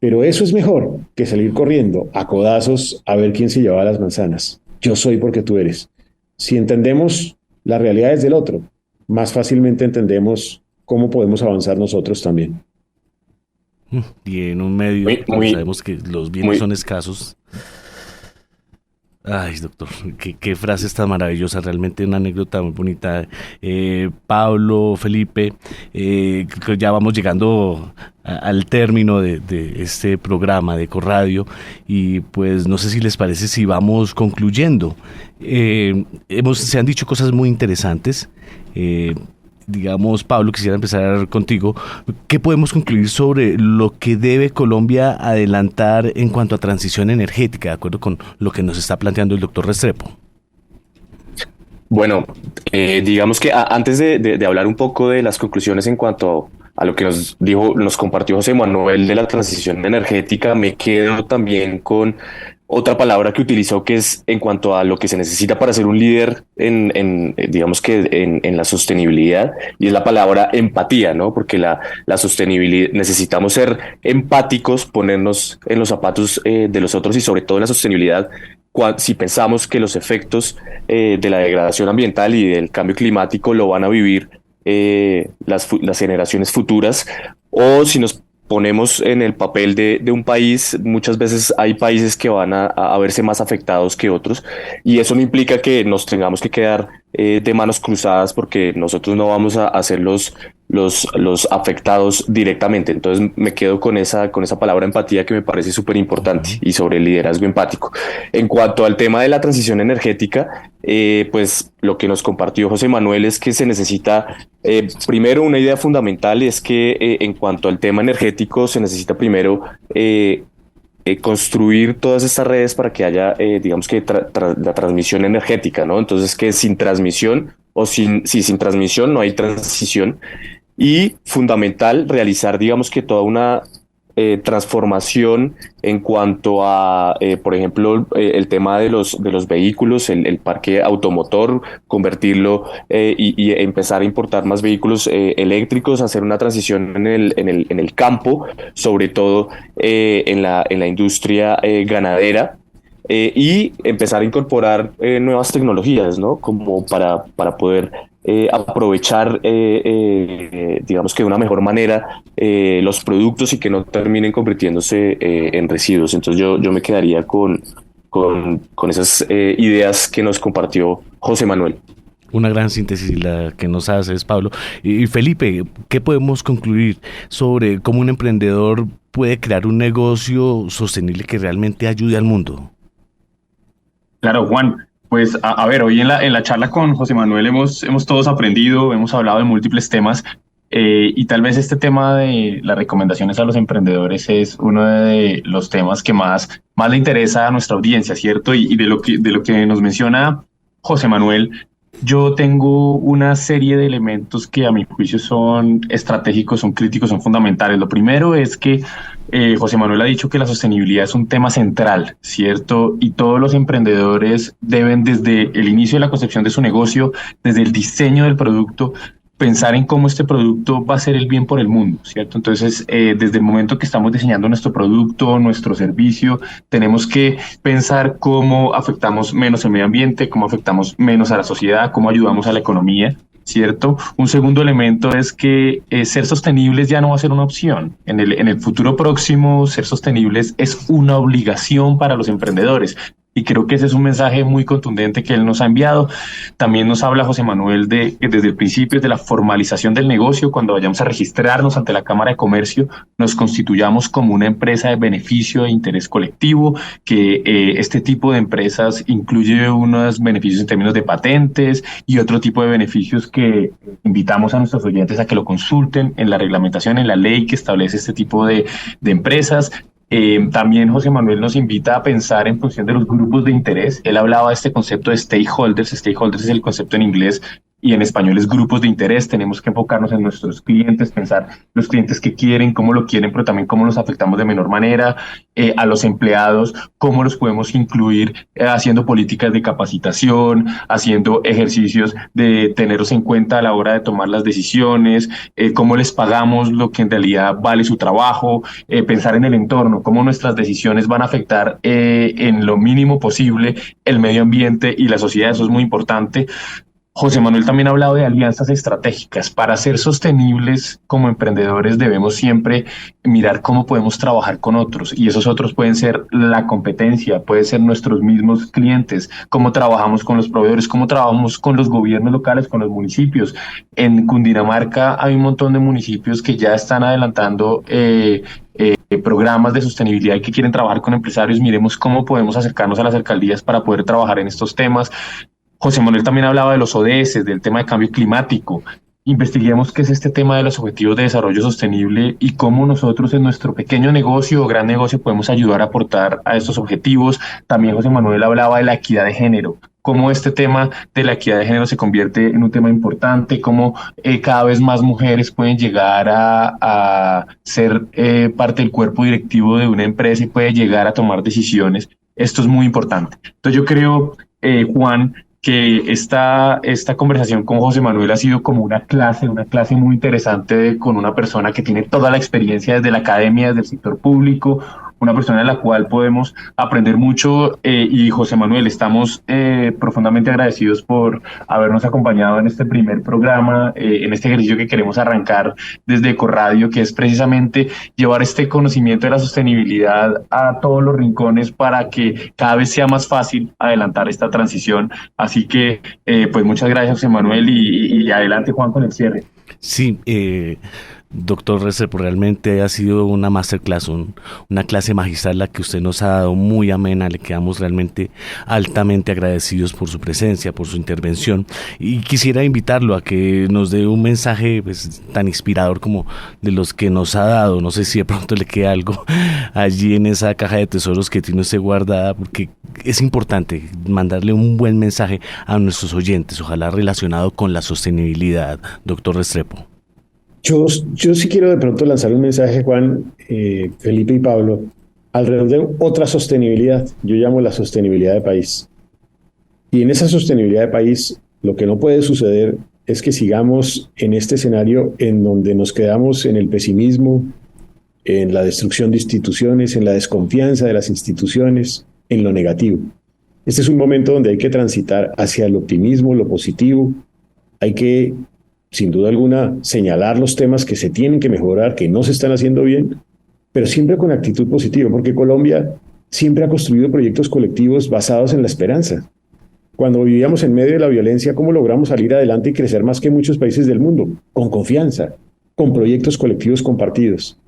Pero eso es mejor que salir corriendo a codazos a ver quién se llevaba las manzanas. Yo soy porque tú eres. Si entendemos las realidades del otro, más fácilmente entendemos cómo podemos avanzar nosotros también. Y en un medio, Muy, cuando muy, sabemos que los bienes muy, son escasos. Ay, doctor, qué frases tan maravillosas, realmente una anécdota muy bonita. Pablo, Felipe, creo que ya vamos llegando al término de este programa de Ecoradio y pues no sé si les parece si vamos concluyendo. Se han dicho cosas muy interesantes. Digamos, Pablo, quisiera empezar contigo. ¿Qué podemos concluir sobre lo que debe Colombia adelantar en cuanto a transición energética, de acuerdo con lo que nos está planteando el doctor Restrepo? Bueno, digamos que antes de hablar un poco de las conclusiones en cuanto a lo que nos compartió José Manuel de la transición energética, me quedo también con otra palabra que utilizó, que es en cuanto a lo que se necesita para ser un líder digamos que en la sostenibilidad, y es la palabra empatía, ¿no? Porque la sostenibilidad, necesitamos ser empáticos, ponernos en los zapatos de los otros, y sobre todo en la sostenibilidad, si pensamos que los efectos de la degradación ambiental y del cambio climático lo van a vivir las generaciones futuras, o si nos ponemos en el papel de un país, muchas veces hay países que van a verse más afectados que otros, y eso no implica que nos tengamos que quedar de manos cruzadas, porque nosotros no vamos a ser los afectados directamente. Entonces me quedo con esa palabra empatía, que me parece súper importante, y sobre el liderazgo empático. En cuanto al tema de la transición energética, pues lo que nos compartió José Manuel es que se necesita, primero, una idea fundamental es que en cuanto al tema energético se necesita primero construir todas estas redes para que haya, digamos que la transmisión energética, ¿no? Entonces, que sin transmisión sin transmisión no hay transición. Y fundamental realizar, digamos que toda una transformación en cuanto a, por ejemplo, el tema de los vehículos, el parque automotor, convertirlo y empezar a importar más vehículos eléctricos, hacer una transición en el campo, sobre todo en la industria ganadera. Y empezar a incorporar nuevas tecnologías, ¿no? Como para poder aprovechar, digamos que de una mejor manera, los productos, y que no terminen convirtiéndose en residuos. Entonces yo me quedaría con esas ideas que nos compartió José Manuel. Una gran síntesis la que nos haces, Pablo. Y Felipe, ¿qué podemos concluir sobre cómo un emprendedor puede crear un negocio sostenible que realmente ayude al mundo? Claro, Juan. Pues a ver, hoy en la charla con José Manuel hemos todos aprendido, hemos hablado de múltiples temas, y tal vez este tema de las recomendaciones a los emprendedores es uno de los temas que más le interesa a nuestra audiencia, ¿cierto? Y de lo que nos menciona José Manuel, yo tengo una serie de elementos que a mi juicio son estratégicos, son críticos, son fundamentales. Lo primero es que José Manuel ha dicho que la sostenibilidad es un tema central, ¿cierto? Y todos los emprendedores deben, desde el inicio de la concepción de su negocio, desde el diseño del producto, pensar en cómo este producto va a ser el bien por el mundo, ¿cierto? Entonces, desde el momento que estamos diseñando nuestro producto, nuestro servicio, tenemos que pensar cómo afectamos menos el medio ambiente, cómo afectamos menos a la sociedad, cómo ayudamos a la economía, ¿cierto? Un segundo elemento es que ser sostenibles ya no va a ser una opción. En el futuro próximo, ser sostenibles es una obligación para los emprendedores. Y creo que ese es un mensaje muy contundente que él nos ha enviado. También nos habla José Manuel de que desde el principio de la formalización del negocio, cuando vayamos a registrarnos ante la Cámara de Comercio, nos constituyamos como una empresa de beneficio e interés colectivo, que este tipo de empresas incluye unos beneficios en términos de patentes y otro tipo de beneficios que invitamos a nuestros oyentes a que lo consulten en la reglamentación, en la ley que establece este tipo de empresas. También José Manuel nos invita a pensar en función de los grupos de interés. Él hablaba de este concepto de stakeholders. Stakeholders es el concepto en inglés y en español es grupos de interés. Tenemos que enfocarnos en nuestros clientes, pensar los clientes que quieren, cómo lo quieren, pero también cómo los afectamos de menor manera. A los empleados, cómo los podemos incluir haciendo políticas de capacitación, haciendo ejercicios de tenerlos en cuenta a la hora de tomar las decisiones, cómo les pagamos lo que en realidad vale su trabajo, pensar en el entorno, cómo nuestras decisiones van a afectar en lo mínimo posible el medio ambiente y la sociedad. Eso es muy importante. José Manuel también ha hablado de alianzas estratégicas. Para ser sostenibles como emprendedores debemos siempre mirar cómo podemos trabajar con otros, y esos otros pueden ser la competencia, pueden ser nuestros mismos clientes, cómo trabajamos con los proveedores, cómo trabajamos con los gobiernos locales, con los municipios. En Cundinamarca hay un montón de municipios que ya están adelantando programas de sostenibilidad y que quieren trabajar con empresarios. Miremos cómo podemos acercarnos a las alcaldías para poder trabajar en estos temas. José Manuel también hablaba de los ODS, del tema de cambio climático. Investiguemos qué es este tema de los objetivos de desarrollo sostenible y cómo nosotros en nuestro pequeño negocio o gran negocio podemos ayudar a aportar a estos objetivos. También José Manuel hablaba de la equidad de género, cómo este tema de la equidad de género se convierte en un tema importante, cómo cada vez más mujeres pueden llegar a ser parte del cuerpo directivo de una empresa y pueden llegar a tomar decisiones. Esto es muy importante. Entonces yo creo, Juan, que esta conversación con José Manuel ha sido como una clase muy interesante con una persona que tiene toda la experiencia desde la academia, desde el sector público, una persona de la cual podemos aprender mucho, y José Manuel, estamos profundamente agradecidos por habernos acompañado en este primer programa, en este ejercicio que queremos arrancar desde Ecoradio, que es precisamente llevar este conocimiento de la sostenibilidad a todos los rincones para que cada vez sea más fácil adelantar esta transición. Así que, pues muchas gracias, José Manuel, y adelante, Juan, con el cierre. Sí, doctor Restrepo, realmente ha sido una masterclass, una clase magistral la que usted nos ha dado, muy amena. Le quedamos realmente altamente agradecidos por su presencia, por su intervención, y quisiera invitarlo a que nos dé un mensaje pues, tan inspirador como de los que nos ha dado. No sé si de pronto le queda algo allí en esa caja de tesoros que tiene usted guardada, porque es importante mandarle un buen mensaje a nuestros oyentes, ojalá relacionado con la sostenibilidad, doctor Restrepo. Yo sí quiero de pronto lanzar un mensaje, Juan, Felipe y Pablo, alrededor de otra sostenibilidad. Yo llamo la sostenibilidad de país. Y en esa sostenibilidad de país, lo que no puede suceder es que sigamos en este escenario en donde nos quedamos en el pesimismo, en la destrucción de instituciones, en la desconfianza de las instituciones, en lo negativo. Este es un momento donde hay que transitar hacia el optimismo, lo positivo. Hay que, sin duda alguna, señalar los temas que se tienen que mejorar, que no se están haciendo bien, pero siempre con actitud positiva, porque Colombia siempre ha construido proyectos colectivos basados en la esperanza. Cuando vivíamos en medio de la violencia, ¿cómo logramos salir adelante y crecer más que muchos países del mundo? Con confianza, con proyectos colectivos compartidos.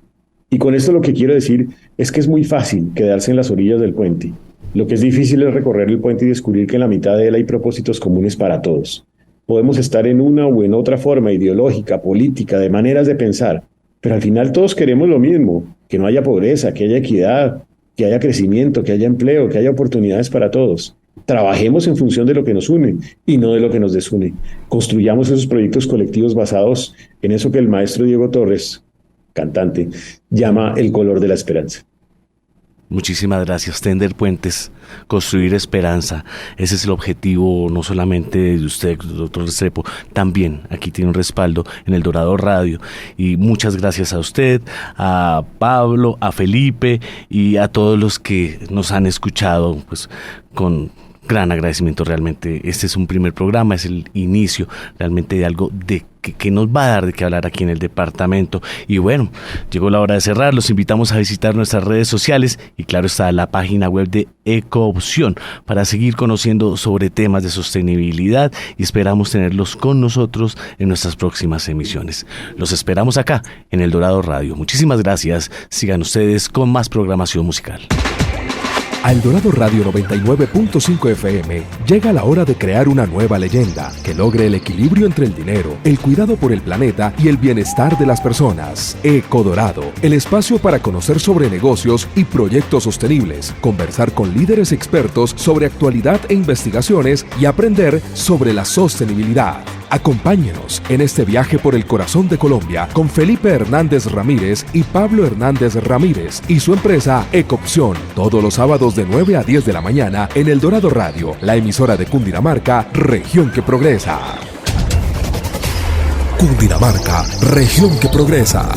Y con esto lo que quiero decir es que es muy fácil quedarse en las orillas del puente. Lo que es difícil es recorrer el puente y descubrir que en la mitad de él hay propósitos comunes para todos. Podemos estar en una u en otra forma ideológica, política, de maneras de pensar, pero al final todos queremos lo mismo, que no haya pobreza, que haya equidad, que haya crecimiento, que haya empleo, que haya oportunidades para todos. Trabajemos en función de lo que nos une y no de lo que nos desune. Construyamos esos proyectos colectivos basados en eso que el maestro Diego Torres, cantante, llama el color de la esperanza. Muchísimas gracias. Tender puentes, construir esperanza. Ese es el objetivo no solamente de usted, doctor Restrepo, también aquí tiene un respaldo en El Dorado Radio. Y muchas gracias a usted, a Pablo, a Felipe y a todos los que nos han escuchado, pues con gran agradecimiento. Realmente este es un primer programa, es el inicio realmente de algo que nos va a dar de qué hablar aquí en el departamento. Y bueno, llegó la hora de cerrar. Los invitamos a visitar nuestras redes sociales y claro está la página web de Ecoopción para seguir conociendo sobre temas de sostenibilidad, y esperamos tenerlos con nosotros en nuestras próximas emisiones. Los esperamos acá en El Dorado Radio. Muchísimas gracias. Sigan ustedes con más programación musical. A El Dorado Radio 99.5 FM llega la hora de crear una nueva leyenda que logre el equilibrio entre el dinero, el cuidado por el planeta y el bienestar de las personas. Ecodorado, el espacio para conocer sobre negocios y proyectos sostenibles, conversar con líderes expertos sobre actualidad e investigaciones y aprender sobre la sostenibilidad. Acompáñenos en este viaje por el corazón de Colombia con Felipe Hernández Ramírez y Pablo Hernández Ramírez y su empresa Ecoopción, todos los sábados de 9 a 10 de la mañana en El Dorado Radio, la emisora de Cundinamarca, región que progresa. Cundinamarca, región que progresa.